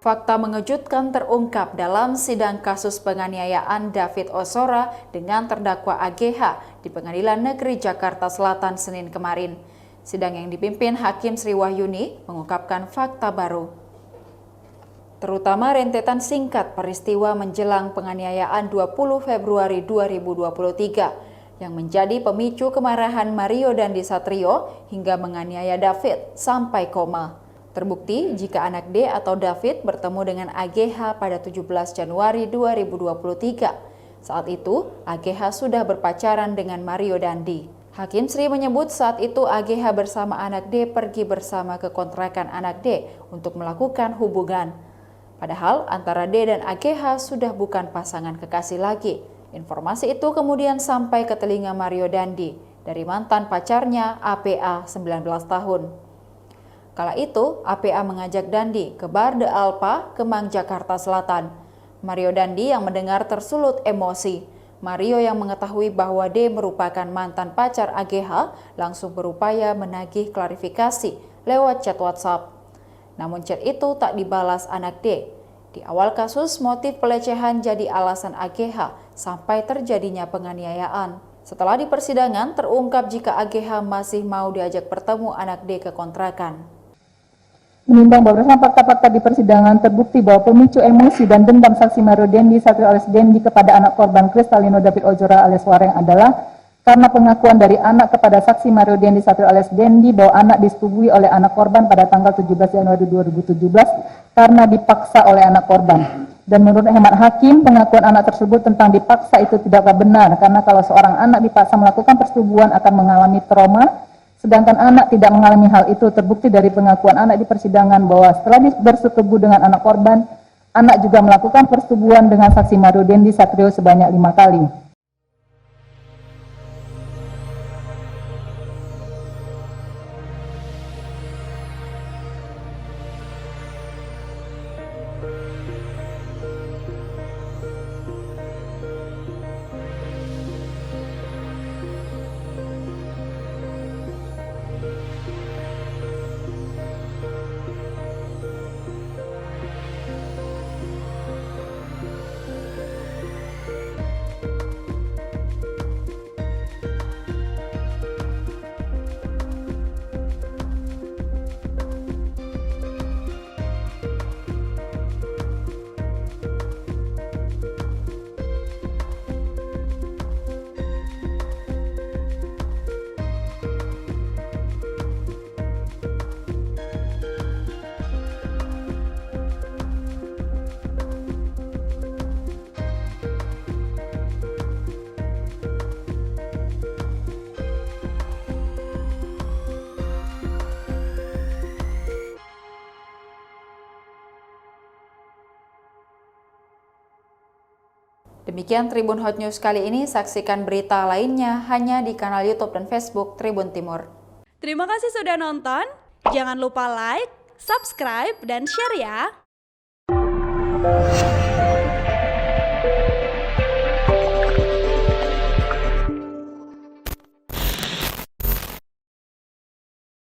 Fakta mengejutkan terungkap dalam sidang kasus penganiayaan David Ozora dengan terdakwa AGH di Pengadilan Negeri Jakarta Selatan Senin kemarin. Sidang yang dipimpin Hakim Sri Wahyuni mengungkapkan fakta baru, terutama rentetan singkat peristiwa menjelang penganiayaan 20 Februari 2023 yang menjadi pemicu kemarahan Mario Dandi Satrio hingga menganiaya David sampai koma. Terbukti jika anak D atau David bertemu dengan AGH pada 17 Januari 2023. Saat itu, AGH sudah berpacaran dengan Mario Dandi. Hakim Sri menyebut saat itu AGH bersama anak D pergi bersama ke kontrakan anak D untuk melakukan hubungan. Padahal antara D dan AGH sudah bukan pasangan kekasih lagi. Informasi itu kemudian sampai ke telinga Mario Dandi dari mantan pacarnya APA 19 tahun. Kala itu, APA mengajak Dandi ke Bar The Alpa, Kemang, Jakarta Selatan. Mario Dandi yang mendengar tersulut emosi. Mario yang mengetahui bahwa D merupakan mantan pacar AGH langsung berupaya menagih klarifikasi lewat chat WhatsApp. Namun chat itu tak dibalas anak D. Di awal kasus, motif pelecehan jadi alasan AGH sampai terjadinya penganiayaan. Setelah di persidangan, terungkap jika AGH masih mau diajak bertemu anak D ke kontrakan. Menimbang berdasarkan fakta-fakta di persidangan, terbukti bahwa pemicu emosi dan dendam saksi Mario Dandi Satrio alias Dendi kepada anak korban Kristalino David Ozora alias Wareng adalah karena pengakuan dari anak kepada saksi Mario Dandi Satrio alias Dendi bahwa anak disetubui oleh anak korban pada tanggal 17 Januari 2017 karena dipaksa oleh anak korban. Dan menurut hemat hakim, pengakuan anak tersebut tentang dipaksa itu tidaklah benar karena kalau seorang anak dipaksa melakukan persetubuhan akan mengalami trauma, sedangkan anak tidak mengalami hal itu. Terbukti dari pengakuan anak di persidangan bahwa setelah bersetubuh dengan anak korban, anak juga melakukan persetubuhan dengan saksi Mario Dandi Satrio sebanyak 5 kali. Demikian Tribun Hot News kali ini, saksikan berita lainnya hanya di kanal YouTube dan Facebook Tribun Timur. Terima kasih sudah nonton, jangan lupa like, subscribe, dan share ya!